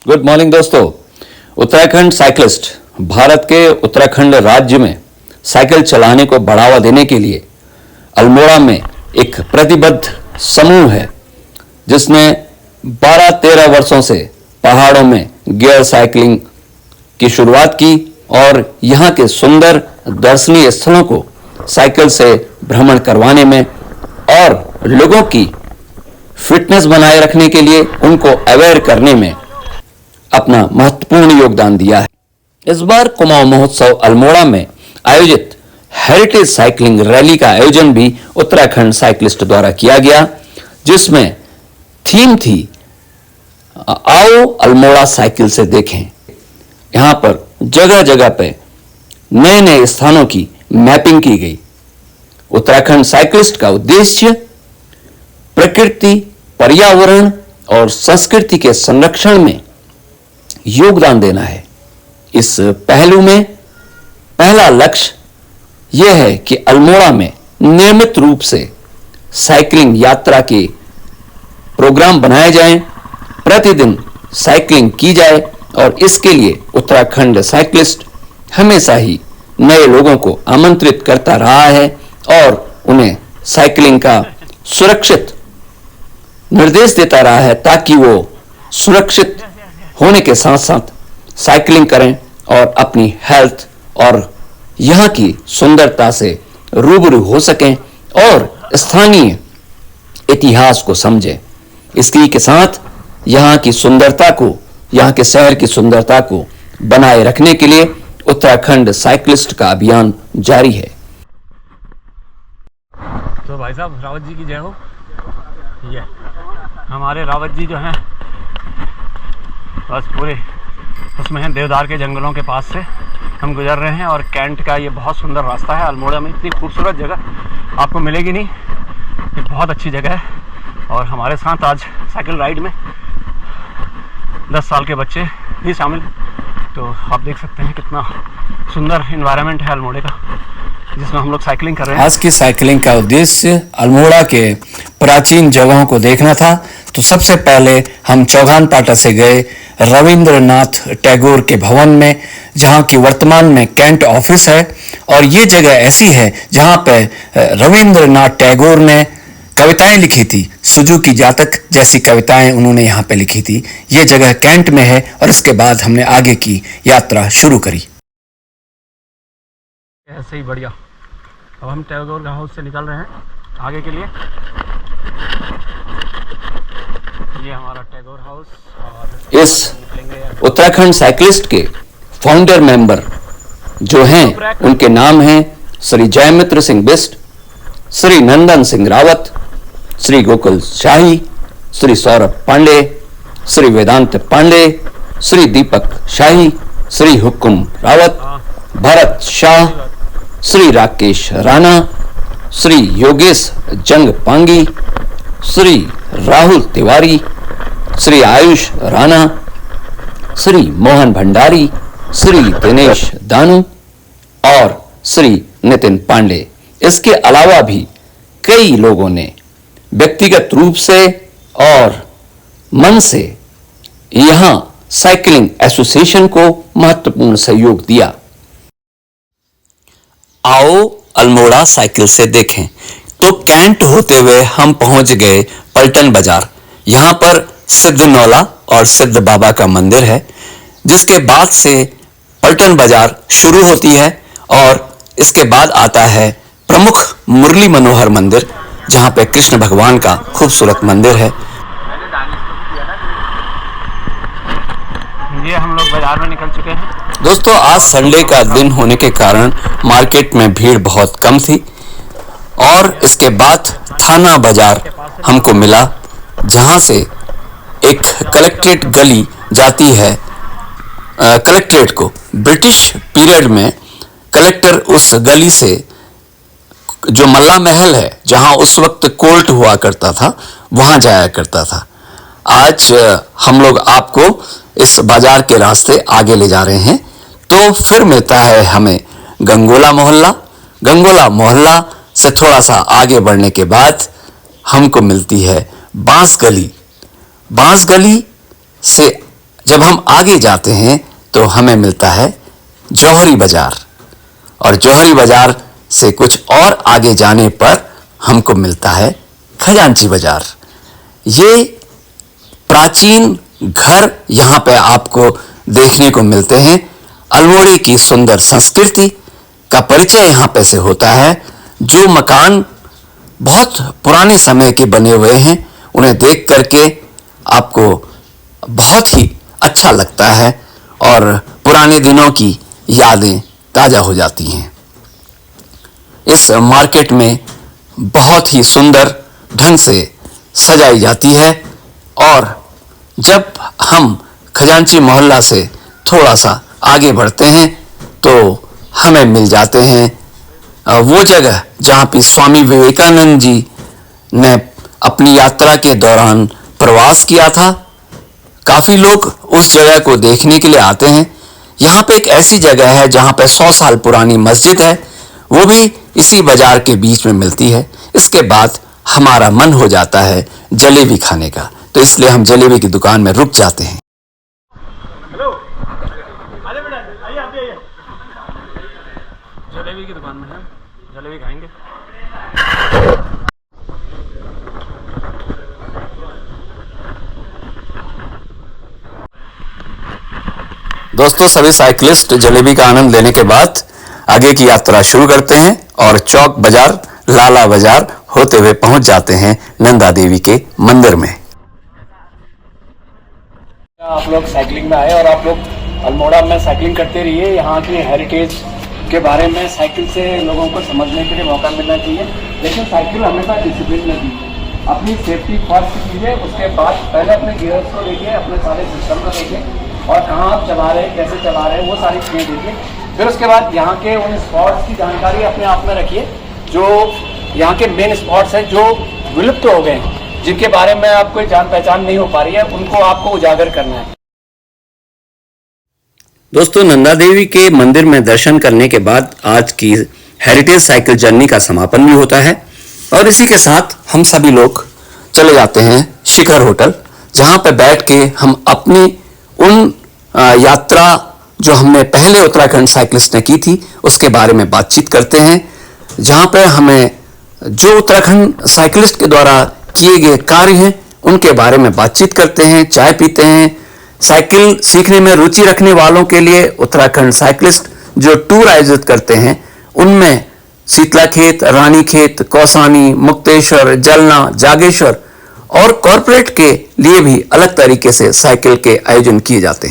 Good morning दोस्तों। Uttarakhand cyclist Bharat के उत्तराखंड राज्य में साइकिल चलाने को बढ़ावा देने के लिए अल्मोड़ा में एक प्रतिबद्ध समूह है जिसने 12-13 वर्षों से पहाड़ों में गियर साइकिलिंग की शुरुआत की और यहाँ के सुंदर दर्शनीय स्थलों को साइकिल से भ्रमण करवाने में और लोगों की फिटनेस बनाए रखने के लिए उनको अवेयर करने में अपना महत्वपूर्ण योगदान दिया है। इस बार कुमाऊं महोत्सव अल्मोड़ा में आयोजित हेरिटेज साइकिलिंग रैली का आयोजन भी उत्तराखंड साइकिलिस्ट द्वारा किया गया, जिसमें थीम थी आओ अल्मोड़ा साइकिल से देखें। यहां पर जगह जगह पे नए नए स्थानों की मैपिंग की गई। उत्तराखंड साइकिलिस्ट का उद्देश्य प्रकृति, पर्यावरण और संस्कृति के संरक्षण में योगदान देना है। इस पहलू में पहला लक्ष्य यह है कि अल्मोड़ा में नियमित रूप से साइकिलिंग यात्रा के प्रोग्राम बनाए जाएं, प्रतिदिन साइकिलिंग की जाए और इसके लिए उत्तराखंड साइकिलिस्ट हमेशा ही नए लोगों को आमंत्रित करता रहा है और उन्हें साइकिलिंग का सुरक्षित निर्देश देता रहा है ताकि वो सुरक्षित होने के साथ साथ साइकिलिंग करें और अपनी हेल्थ और यहाँ की सुंदरता से रूबरू हो सकें और स्थानीय इतिहास को समझें। इसी के साथ यहाँ की सुंदरता को, यहाँ के शहर की सुंदरता को बनाए रखने के लिए उत्तराखंड साइकिलिस्ट का अभियान जारी है। तो भाई साहब, रावत जी की जय हो। ये हमारे रावत जी जो हैं बस पूरे उसमें हैं, देवदार के जंगलों के पास से हम गुजर रहे हैं और कैंट का ये बहुत सुंदर रास्ता है। अल्मोड़ा में इतनी खूबसूरत जगह आपको मिलेगी नहीं, ये बहुत अच्छी जगह है। और हमारे साथ आज साइकिल राइड में 10 साल के बच्चे भी शामिल, तो आप देख सकते हैं कितना सुंदर इन्वायरमेंट है अल्मोड़े का जिसमें हम लोग साइकिलिंग कर रहे हैं। आज की साइकिलिंग का उद्देश्य अल्मोड़ा के प्राचीन जगहों को देखना था। तो सबसे पहले हम चौगान पाटा से गए रविंद्रनाथ टैगोर के भवन में, जहां की वर्तमान में कैंट ऑफिस है। और ये जगह ऐसी है जहां पे रविंद्रनाथ टैगोर ने कविताएं लिखी थी, सुजुकी जातक जैसी कविताएं उन्होंने यहाँ पे लिखी थी। ये जगह कैंट में है और इसके बाद हमने आगे की यात्रा शुरू करी। ऐसे ही बढ़िया। अब हम टैगोर हाउस से निकल रहे हैं आगे के लिए। ये हमारा टैगोर हाउस। और इस उत्तराखंड साइकिलिस्ट के फाउंडर मेंबर जो हैं उनके नाम हैं श्री जयमित्र सिंह बिस्ट, श्री नंदन सिंह रावत, श्री गोकुल शाही, श्री सौरभ पांडे, श्री वेदांत पांडे, श्री दीपक शाही, श्री हुकुम रावत, भरत शाह, श्री राकेश राणा, श्री योगेश जंग पांगी, श्री राहुल तिवारी, श्री आयुष राणा, श्री मोहन भंडारी, श्री दिनेश दानू और श्री नितिन पांडे। इसके अलावा भी कई लोगों ने व्यक्तिगत रूप से और मन से यहां साइकिलिंग एसोसिएशन को महत्वपूर्ण सहयोग दिया। आओ अल्मोड़ा साइकिल से देखें। तो कैंट होते हुए हम पहुंच गए पलटन बाजार। यहां पर सिद्धनौला और सिद्ध बाबा का मंदिर है, जिसके बाद से पलटन बाजार शुरू होती है और इसके बाद आता है प्रमुख मुरली मनोहर मंदिर, जहां पे कृष्ण भगवान का खूबसूरत मंदिर है। ये हम लोग बाजार में निकल चुके हैं। दोस्तों, आज संडे का दिन होने के कारण मार्केट में भीड़ बहुत कम थी और इसके बाद थाना बाजार हमको मिला, जहां से एक कलेक्ट्रेट गली जाती है। कलेक्ट्रेट को ब्रिटिश पीरियड में कलेक्टर उस गली से, जो मल्ला महल है जहां उस वक्त कोर्ट हुआ करता था, वहां जाया करता था। आज हम लोग आपको इस बाजार के रास्ते आगे ले जा रहे हैं। तो फिर मिलता है हमें गंगोला मोहल्ला। गंगोला मोहल्ला से थोड़ा सा आगे बढ़ने के बाद हमको मिलती है बांस गली। बांस गली से जब हम आगे जाते हैं तो हमें मिलता है जौहरी बाजार, और जौहरी बाजार से कुछ और आगे जाने पर हमको मिलता है खजांची बाजार। ये प्राचीन घर यहां पे आपको देखने को मिलते हैं। अल्मोड़े की सुंदर संस्कृति का परिचय यहां पे से होता है। जो मकान बहुत पुराने समय के बने हुए हैं, उन्हें देख करके आपको बहुत ही अच्छा लगता है और पुराने दिनों की यादें ताजा हो जाती हैं। इस मार्केट में बहुत ही सुंदर ढंग से सजाई जाती है, और जब हम खजांची मोहल्ला से थोड़ा सा आगे बढ़ते हैं तो हमें मिल जाते हैं वो जगह जहाँ पे स्वामी विवेकानंद जी ने अपनी यात्रा के दौरान प्रवास किया था। काफ़ी लोग उस जगह को देखने के लिए आते हैं। यहाँ पे एक ऐसी जगह है जहाँ पे 100 साल पुरानी मस्जिद है, वो भी इसी बाजार के बीच में मिलती है। इसके बाद हमारा मन हो जाता है जलेबी खाने का, तो इसलिए हम जलेबी की दुकान में रुक जाते हैं। हेलो, आइए बेटा, आइए आप भी आइए। जलेबी की दुकान में है, जलेबी खाएंगे। दोस्तों, सभी साइकिलिस्ट जलेबी का आनंद लेने के बाद आगे की यात्रा शुरू करते हैं और चौक बाजार, लाला बाजार होते हुए पहुंच जाते हैं नंदा देवी के मंदिर में। आप लोग साइकिलिंग में आए और आप लोग अल्मोड़ा में साइकिलिंग करते रहिए। यहाँ की हेरिटेज के बारे में साइकिल से लोगों को समझने के लिए मौका मिलना चाहिए, लेकिन साइकिल हमेशा डिसिप्लिन में दी। अपनी सेफ्टी फर्स्ट कीजिए, उसके बाद पहले अपने गियर्स को देखिए, अपने सारे सिस्टम को देखिए और कहाँ आप चला रहे हैं, कैसे चला रहे हैं, वो सारी चीज़ें देखिए। फिर उसके बाद यहाँ के उन स्पॉट्स की जानकारी अपने आप में रखिए, जो यहाँ के मेन स्पॉट्स हैं जो विलुप्त हो गए हैं, जिनके बारे में आपको जान पहचान नहीं हो पा रही है, उनको आपको उजागर करना है। दोस्तों, नंदा देवी के मंदिर में दर्शन करने के बाद आज की हेरिटेज साइकिल जर्नी का समापन भी होता है, और इसी के साथ हम सभी लोग चले जाते हैं शिखर होटल, जहां पर बैठ के हम अपनी उन यात्रा जो हमने पहले उत्तराखंड साइकिलिस्ट ने की थी उसके बारे में बातचीत करते हैं, जहां पर हमें जो उत्तराखंड साइकिलिस्ट के द्वारा किए गए कार्य हैं उनके बारे में बातचीत करते हैं, चाय पीते हैं। साइकिल सीखने में रुचि रखने वालों के लिए उत्तराखंड साइकिलिस्ट जो टूर आयोजित करते हैं, उनमें शीतलाखेत, रानीखेत, कौसानी, मुक्तेश्वर, जलना, जागेश्वर और कॉरपोरेट के लिए भी अलग तरीके से साइकिल के आयोजन किए जाते हैं।